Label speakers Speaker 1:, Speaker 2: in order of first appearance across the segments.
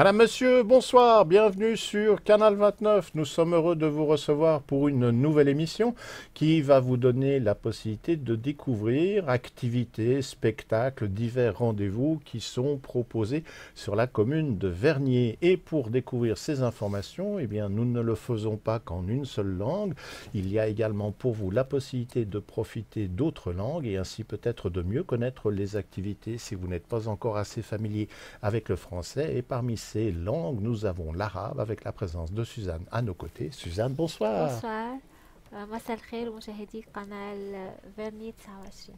Speaker 1: Madame, Monsieur, bonsoir, bienvenue sur Canal 29. Nous sommes heureux de vous recevoir pour une nouvelle émission qui va vous donner la possibilité de découvrir activités, spectacles, divers rendez-vous qui sont proposés sur la commune de Vernier. Et pour découvrir ces informations, eh bien, nous ne le faisons pas qu'en une seule langue. Il y a également pour vous la possibilité de profiter d'autres langues et ainsi peut-être de mieux connaître les activités si vous n'êtes pas encore assez familier avec le français. Et parmi ces langues, nous avons l'arabe avec la présence de Suzanne à nos côtés. Suzanne, bonsoir.
Speaker 2: Bonsoir. مساء الخير مشاهدي قناة فيرني 29.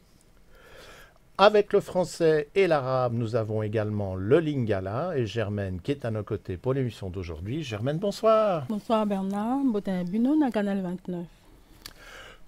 Speaker 1: Avec le français et l'arabe, nous avons également le lingala et Germaine qui est à nos côtés pour l'émission d'aujourd'hui. Germaine, bonsoir.
Speaker 3: Bonsoir Bernard, Botin Buno, na Canal 29.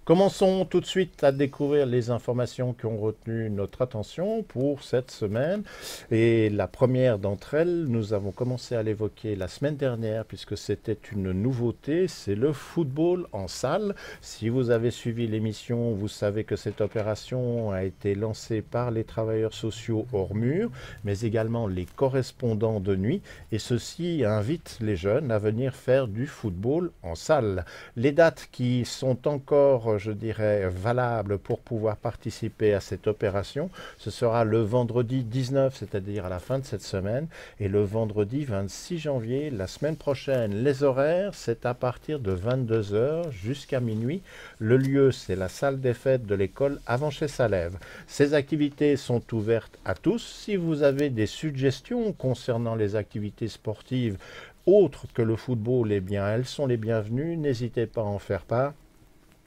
Speaker 1: Commençons tout de suite à découvrir les informations qui ont retenu notre attention pour cette semaine. Et la première d'entre elles, nous avons commencé à l'évoquer la semaine dernière puisque c'était une nouveauté, c'est le football en salle. Si vous avez suivi l'émission, vous savez que cette opération a été lancée par les travailleurs sociaux hors mur, mais également les correspondants de nuit. Et ceci invite les jeunes à venir faire du football en salle. Les dates qui sont encore je dirais, valable pour pouvoir participer à cette opération. Ce sera le vendredi 19, c'est-à-dire à la fin de cette semaine, et le vendredi 26 janvier, la semaine prochaine. Les horaires, c'est à partir de 22 heures jusqu'à minuit. Le lieu, c'est la salle des fêtes de l'école Avanché-Salève. Ces activités sont ouvertes à tous. Si vous avez des suggestions concernant les activités sportives autres que le football, eh bien, elles sont les bienvenues. N'hésitez pas à en faire part.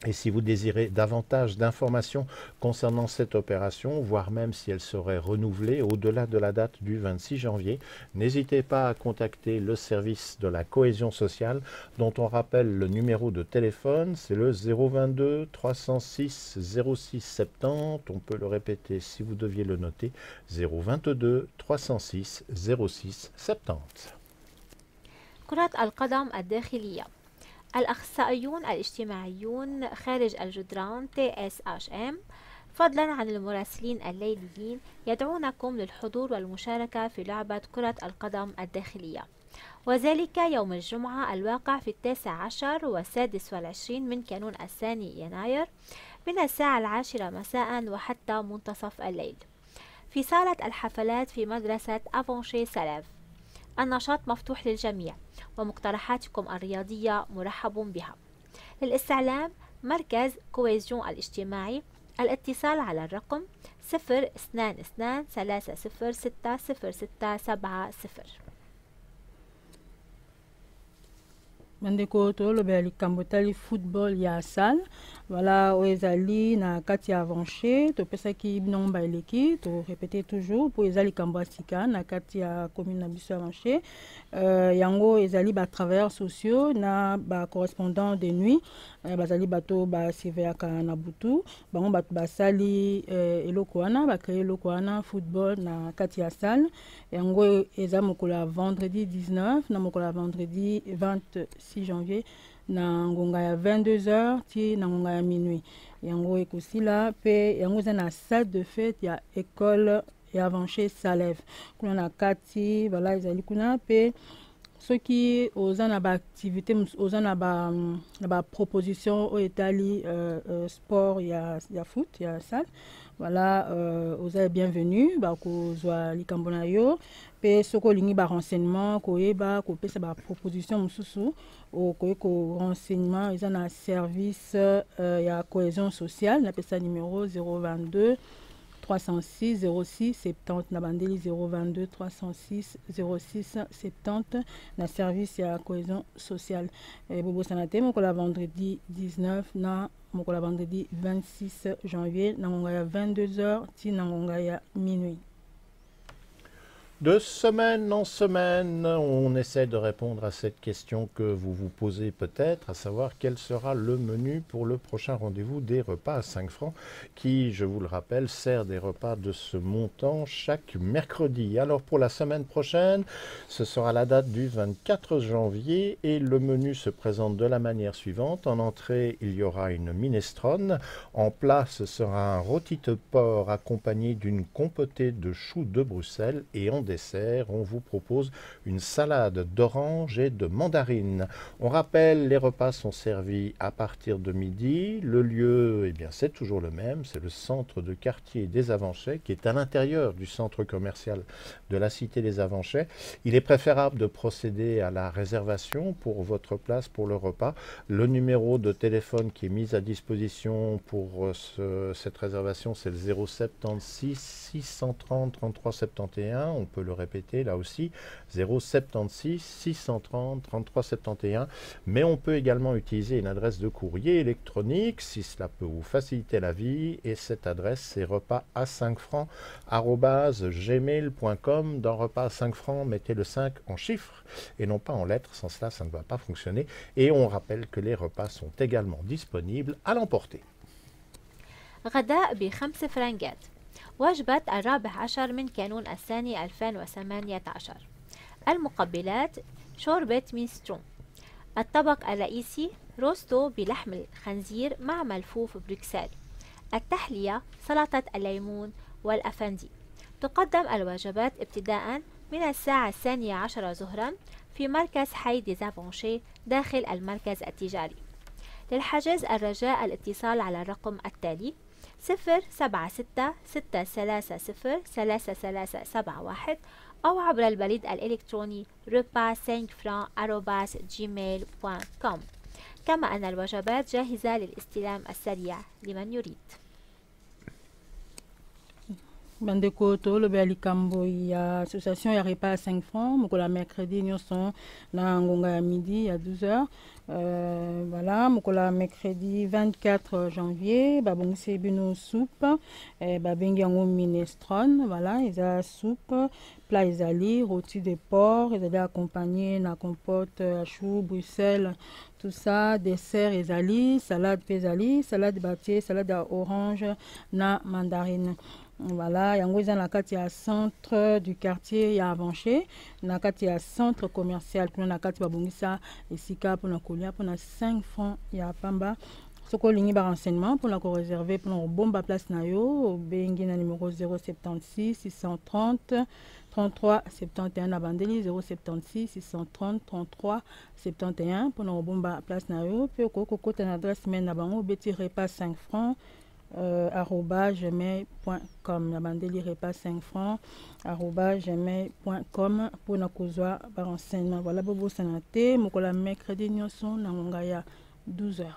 Speaker 1: Et si vous désirez davantage d'informations concernant cette opération, voire même si elle serait renouvelée au-delà de la date du 26 janvier, n'hésitez pas à contacter le service de la cohésion sociale dont on rappelle le numéro de téléphone, c'est le 022 306 06 70. On peut le répéter si vous deviez le noter, 022 306 06 70.
Speaker 2: كرة القدم الداخلية. الأخصائيون الاجتماعيون خارج الجدران TSHM فضلا عن المراسلين الليليين يدعونكم للحضور والمشاركة في لعبة كرة القدم الداخلية، وذلك يوم الجمعة الواقع في 19 و26 من كانون الثاني يناير من الساعة 10 مساء وحتى منتصف الليل في صالة الحفلات في مدرسة أفونشي سلاف. النشاط مفتوح للجميع ومقترحاتكم الرياضية مرحب بها. للاستعلام مركز كويزيون الاجتماعي الاتصال على الرقم 022 306 0670.
Speaker 3: Mandeko tolobela likambo tali football ya salle voilà oezali na kati ya Avanché topesaki bino baeleki to répéter toujours pour ezali likambo sika na kati ya commune na biso Avanché yango ezali ba travailleurs sociaux na ba correspondants de nuit bazali bato ba surveillaka na butu bango bato basali eloko wana ba créer eloko wana football na kati ya salle yango eza mokolo vendredi 19 na mokolo vendredi 26 janvier na ngonga ya 22h ti na ngonga ya minuit yango ekosila pe yango eza na salle de fête ya école ya Avanché Salève kuna na kati bala ezali kuna pe soki oza na ba activité oza na ba proposition o etali sport ya foot ya salle voilà oza bienvenue ba kozwa likambo na yo pe soko lingi ba renseignement koyeba kopesa ba proposition mususu o koyeko renseignement eza na service ya cohésion sociale na pesa numéro 022 306 06 70 na bandeli 022 306 06 70 na service ya cohésion sociale bobosana te mokola vendredi 19 na mokola vendredi 26 janvier na ngonga ya 22h ti na ngonga ya minuit.
Speaker 1: De semaine en semaine, on essaie de répondre à cette question que vous vous posez peut-être, à savoir quel sera le menu pour le prochain rendez-vous des repas à 5 francs qui, je vous le rappelle, sert des repas de ce montant chaque mercredi. Alors pour la semaine prochaine, ce sera la date du 24 janvier et le menu se présente de la manière suivante. En entrée, il y aura une minestrone. En plat, ce sera un rôti de porc accompagné d'une compotée de choux de Bruxelles et en dessert, on vous propose une salade d'orange et de mandarine. On rappelle, les repas sont servis à partir de midi. Le lieu, eh bien, c'est toujours le même, c'est le centre de quartier des Avanchais qui est à l'intérieur du centre commercial de la cité des Avanchais. Il est préférable de procéder à la réservation pour votre place pour le repas. Le numéro de téléphone qui est mis à disposition pour cette réservation, c'est le 076 630 33 71. On peut le répéter là aussi, 076 630 33 71. Mais on peut également utiliser une adresse de courrier électronique si cela peut vous faciliter la vie. Et cette adresse, c'est repas à 5 francs @gmail.com. Dans repas à 5 francs, mettez le 5 en chiffres et non pas en lettres. Sans cela, ça ne va pas fonctionner. Et on rappelle que les repas sont également disponibles à l'emporter.
Speaker 2: غداء ب5 فرنجات. وجبة 14 من كانون الثاني 2018. المقبلات شوربة مينسترون. الطبق الرئيسي روستو بلحم الخنزير مع ملفوف بروكسل. التحلية سلطة الليمون والأفندي. تقدم الوجبات ابتداء من الساعة 12 ظهرا في مركز حي ديزافونشي داخل المركز التجاري. للحجز الرجاء الاتصال على الرقم التالي 076 630 3371 أو عبر البريد الإلكتروني repas5francs@gmail.com. كما أن الوجبات جاهزة للاستلام السريع لمن يريد.
Speaker 3: Bandeko to le likambo ya association ya repas à 5 francs mokola mercredi nyonso na ngonga ya midi à 12h. Voilà, mokola mercredi 24 janvier babongisi bino soupe babengi yango minestrone. Voilà, eza soupe plat ezali rôti de porc ezali accompagné na compote à chou Bruxelles, tout ça, dessert ezali, salade ezali, salade batie, salade à orange na mandarine. Voilà, yango eza na kati ya centre du quartier ya Avanché, na kati ya centre commercial kuna na kati babongisa esika pona kolia pona 5 francs ya pamba. Soko olingi ba renseignement pona ko réserver pona bomba place na yo bengi na numéro 076 630 33 71 na bandeli 076 630 33 71 pona bomba place na yo pe ko kota na adresse mail na bango beti repas 5 francs @gmail.com. La bandeli repas 5 francs @gmail.com pour na kozwa ba renseignement. Voilà bobo sanate mokola mercredi nyonso na ngonga ya 12h.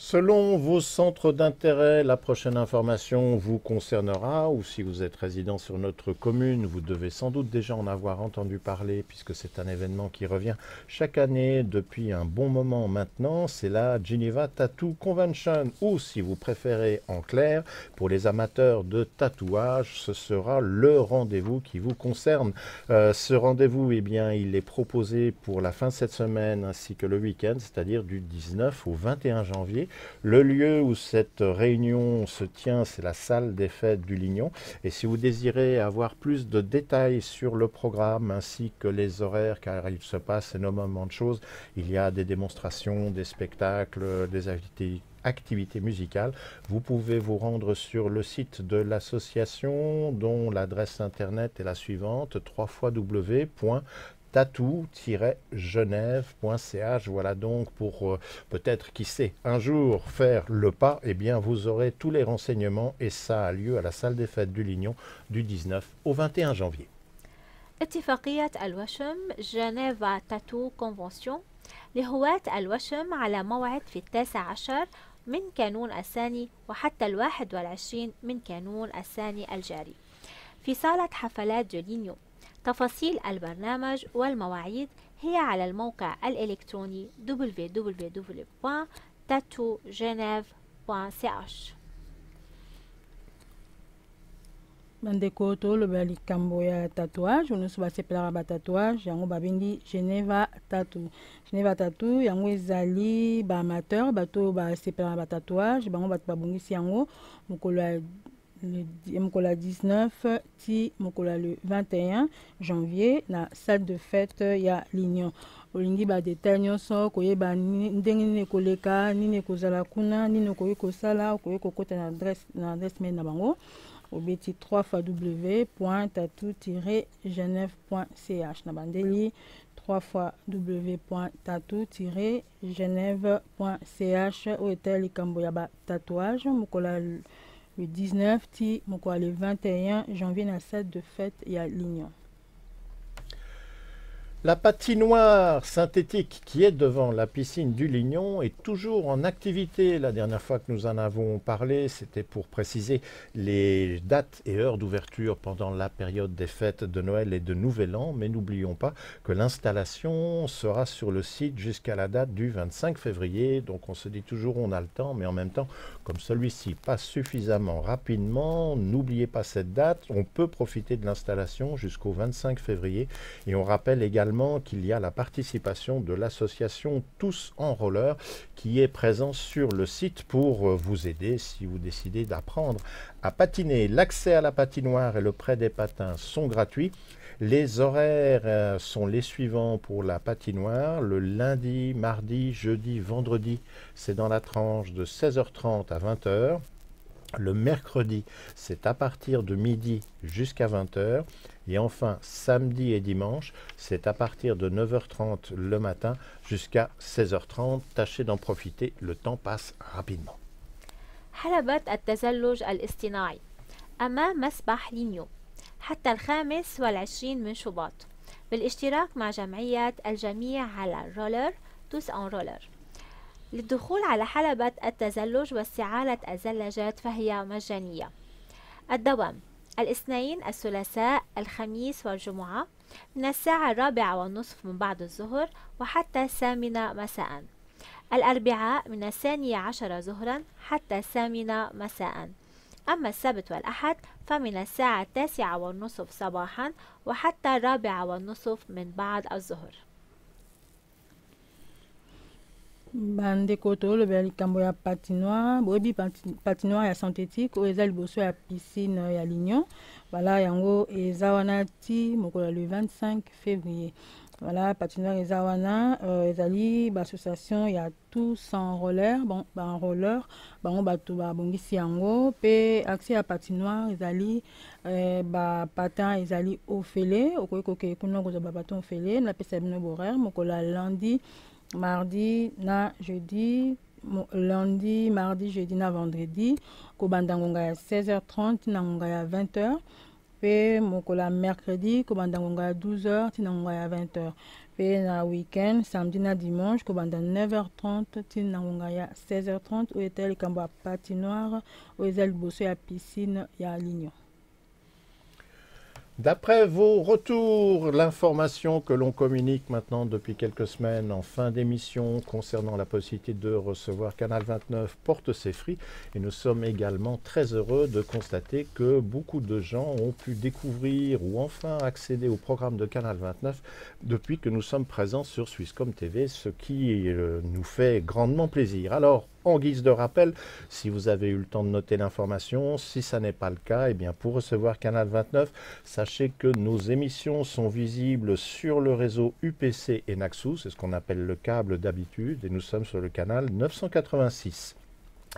Speaker 1: Selon vos centres d'intérêt, la prochaine information vous concernera, ou si vous êtes résident sur notre commune, vous devez sans doute déjà en avoir entendu parler puisque c'est un événement qui revient chaque année depuis un bon moment maintenant. C'est la Geneva Tattoo Convention, ou si vous préférez en clair, pour les amateurs de tatouage, ce sera le rendez-vous qui vous concerne. Ce rendez-vous, eh bien, il est proposé pour la fin de cette semaine ainsi que le week-end, c'est-à-dire du 19 au 21 janvier. Le lieu où cette réunion se tient, c'est la salle des fêtes du Lignon. Et si vous désirez avoir plus de détails sur le programme ainsi que les horaires, car il se passe énormément de choses, il y a des démonstrations, des spectacles, des activités musicales, vous pouvez vous rendre sur le site de l'association dont l'adresse internet est la suivante, www.tattoo-genève.ch. Voilà donc pour peut-être, qui sait, un jour faire le pas, eh bien vous aurez tous les renseignements et ça a lieu à la salle des fêtes du Lignon du 19 au 21 janvier.
Speaker 2: اتفاقية الوشم جنيفا تاتو كونفنسيون لهواة الوشم على موعد في 19 من كانون الثاني وحتى 21 من كانون الثاني الجاري في صالة حفلات جولينيو. تفاصيل البرنامج والمواعيد هي على الموقع الإلكتروني www.tattoogeneve.ch.
Speaker 3: Bandeko to le likambo ya tatouage onu so basepelaka ba tatouage yango babengi Geneva Tattoo. Geneva Tattoo yango ezali ba amateur bato basepelaka ba tatouage bango bato babongisi yango mokolo ya 19 ti mokolo le 21 janvier na salle de fête ya Lignon. Olingi ba détail nyonso koyeba ndenge nini koleka nini kozala kuna nini koyi kosala koyi kokota na adresse mail na bango obeti www.tatou-genève.ch nabandeli www.tatou-genève.ch oyo ete likambo ya tatouage mokola le 19 ti mokola le 21 janvier na salle de fête ya Lignon.
Speaker 1: La patinoire synthétique qui est devant la piscine du Lignon est toujours en activité. La dernière fois que nous en avons parlé, c'était pour préciser les dates et heures d'ouverture pendant la période des fêtes de Noël et de Nouvel An. Mais n'oublions pas que l'installation sera sur le site jusqu'à la date du 25 février. Donc on se dit toujours on a le temps, mais en même temps, comme celui-ci passe suffisamment rapidement, n'oubliez pas cette date. On peut profiter de l'installation jusqu'au 25 février. Et on rappelle également qu'il y a la participation de l'association Tous en Roller qui est présente sur le site pour vous aider si vous décidez d'apprendre à patiner. L'accès à la patinoire et le prêt des patins sont gratuits. Les horaires sont les suivants pour la patinoire. Le lundi, mardi, jeudi, vendredi, c'est dans la tranche de 16h30 à 20h. Le mercredi, c'est à partir de midi jusqu'à 20h. Et enfin, samedi et dimanche, c'est à partir de 9h30 le matin jusqu'à 16h30. Tâchez d'en profiter, le temps passe rapidement.
Speaker 2: حلبة التزلج الاصطناعي أمام مسبح لينيو حتى 25 من شباط بالاشتراك مع جمعية الجميع على الرولر توس أون رولر. للدخول على حلبة التزلج واستعارة الزلاجات فهي مجانية. الدوام الاثنين الثلاثاء الخميس والجمعة من الساعة 4:30 من بعد الظهر وحتى 8 مساء. الأربعاء من 12 ظهرا حتى 8 مساء. أما السبت والأحد فمن الساعة 9:30 صباحا وحتى 4:30 من بعد الظهر.
Speaker 3: bandeko tolobela likambo ya patinoire boyebi patinoire ya synthétique oyo eza liboso ya piscine ya Lignon voilà yango eza wana ti mokola le 25 février. Voilà, patinoire eza wana ezali bassociation ya Tous en Roller, bon ba roller bango bato babongisi yango pe accès ya patinoire ezali ba patin ezali ofele okoki kokende kuna kozwa ba patin ofele na pesa bino horaire mokola lundi mardi na jeudi, lundi, mardi, jeudi na vendredi, kobanda ngonga ya 16h30 na ngonga ya 20h, pe mokola mercredi, kobanda ngonga ya 12h tina ngonga ya 20h, pe na weekend, samedi na dimanche, kobanda 9h30 tina ngonga ya 16h30, ou ete likambo ya patinoire, ou eza liboso ya piscine ya Lignon.
Speaker 1: D'après vos retours, l'information que l'on communique maintenant depuis quelques semaines en fin d'émission concernant la possibilité de recevoir Canal 29 porte ses fruits et nous sommes également très heureux de constater que beaucoup de gens ont pu découvrir ou enfin accéder au programme de Canal 29 depuis que nous sommes présents sur Swisscom TV, ce qui nous fait grandement plaisir. Alors, en guise de rappel, si vous avez eu le temps de noter l'information, si ça n'est pas le cas, eh bien pour recevoir Canal 29, sachez que nos émissions sont visibles sur le réseau UPC et Naxos, c'est ce qu'on appelle le câble d'habitude, et nous sommes sur le canal 986.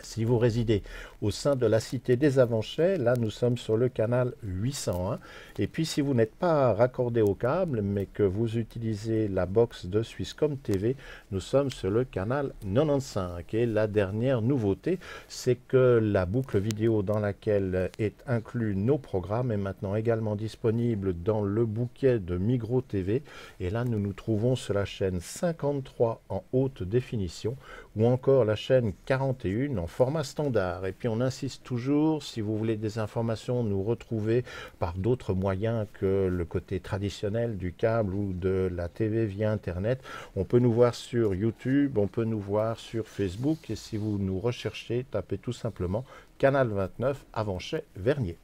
Speaker 1: Si vous résidez au sein de la cité des Avanchais, là nous sommes sur le canal 801. Et puis si vous n'êtes pas raccordé au câble, mais que vous utilisez la box de Swisscom TV, nous sommes sur le canal 95. Et la dernière nouveauté, c'est que la boucle vidéo dans laquelle est inclus nos programmes est maintenant également disponible dans le bouquet de Migros TV. Et là nous nous trouvons sur la chaîne 53 en haute définition, ou encore la chaîne 41 en format standard. Et puis on insiste toujours, si vous voulez des informations, nous retrouver par d'autres moyens que le côté traditionnel du câble ou de la TV via Internet. On peut nous voir sur YouTube, on peut nous voir sur Facebook, et si vous nous recherchez, tapez tout simplement Canal 29 Avanchais Vernier.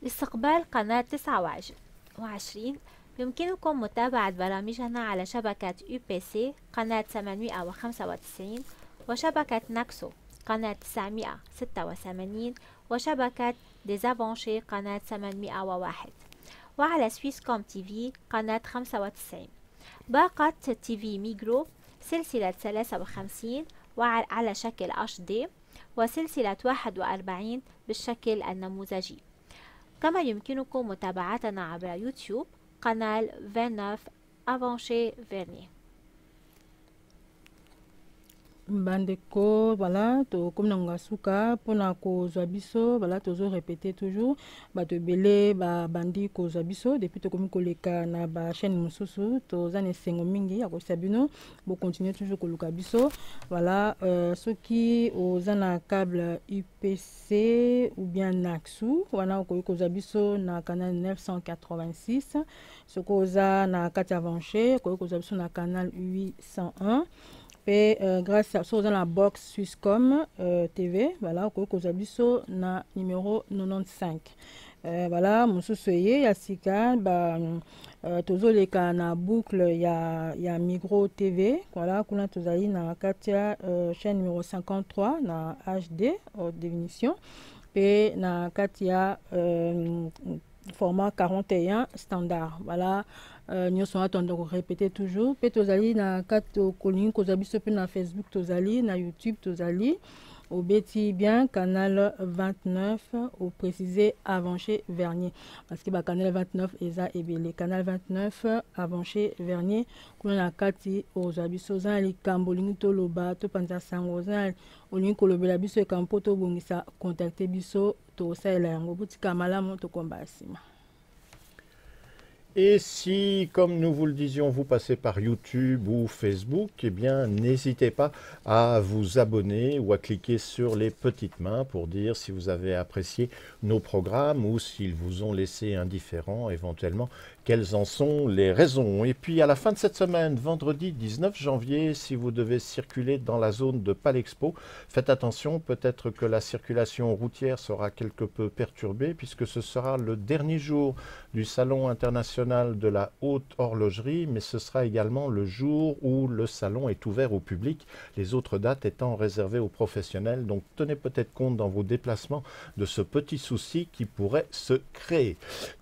Speaker 2: لاستقبال قناة 29 يمكنكم متابعة برامجنا على شبكة UPC قناة 895 وشبكة ناكسو قناة 986 وشبكة ديزافانشي قناة 801 وعلى سويسكوم تي في قناة 95. باقة تي في ميجرو سلسلة 53 وعلى شكل HD وسلسلة 41 بالشكل النموذجي. كما يمكنكم متابعتنا عبر يوتيوب قناة 29 Avancé Vernier.
Speaker 3: Bandeko, voilà, to comme nanga suka pona ko zabiso, voilà, tozo répéter toujours, ba to belé ba bandi ko zabiso depuis to komi koleka na ba chaîne mususu, to zane sengo mingi ako sabino, bo continuer toujours ko luka biso, voilà, ceux qui aux zana câble UPC ou bien Naxu, wana ko zabiso na canal 986, ceux ko za na kati avancé, ko zabiso na canal 801. Et grâce à ça, dans la box Swisscom TV, voilà, Kozabiso na numéro 95. Voilà, mon sous-soyer, Yassika, tozo les na boucle, il y a Migros TV, voilà, kuna tozali na Katia, chaîne numéro 53, na HD, haute définition, et na Katia, format 41 standard, voilà. Nous sommes attendus de répéter toujours. Puis tozali na kato kolingi kozabiso pe na Facebook tozali na YouTube tozali au beti bien canal 29 au précisé Avancé Vernier parce que ba canal 29 eza ebele canal 29 Avancé Vernier kuna na kati ozabiso za likambo lingi to loba to panza sango za olingi kolobela biso ekampo to bongisa contacter biso to sala yango butika malamu to kombasima.
Speaker 1: Et si, comme nous vous le disions, vous passez par YouTube ou Facebook, eh bien, n'hésitez pas à vous abonner ou à cliquer sur les petites mains pour dire si vous avez apprécié nos programmes ou s'ils vous ont laissé indifférents, éventuellement, quelles en sont les raisons. Et puis, à la fin de cette semaine, vendredi 19 janvier, si vous devez circuler dans la zone de Palexpo, faites attention, peut-être que la circulation routière sera quelque peu perturbée puisque ce sera le dernier jour du Salon international de la haute horlogerie, mais ce sera également le jour où le salon est ouvert au public, les autres dates étant réservées aux professionnels. Donc tenez peut-être compte dans vos déplacements de ce petit souci qui pourrait se créer.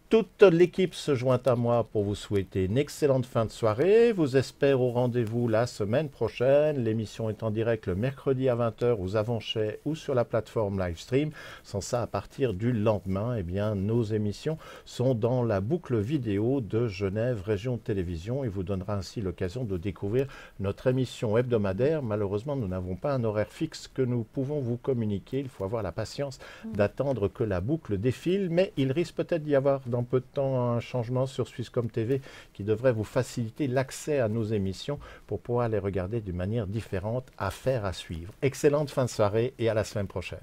Speaker 1: Toute l'équipe se joint à moi pour vous souhaiter une excellente fin de soirée. Vous espère au rendez-vous la semaine prochaine. L'émission est en direct le mercredi à 20h aux Avanchet ou sur la plateforme Livestream. Sans ça, à partir du lendemain, eh bien, nos émissions sont dans la boucle vidéo de Genève Région Télévision et vous donnera ainsi l'occasion de découvrir notre émission hebdomadaire. Malheureusement, nous n'avons pas un horaire fixe que nous pouvons vous communiquer. Il faut avoir la patience d'attendre que la boucle défile, mais il risque peut-être d'y avoir dans peu de temps un changement sur Swisscom TV qui devrait vous faciliter l'accès à nos émissions pour pouvoir les regarder d'une manière différente. Affaire à suivre. Excellente fin de soirée et à la semaine prochaine.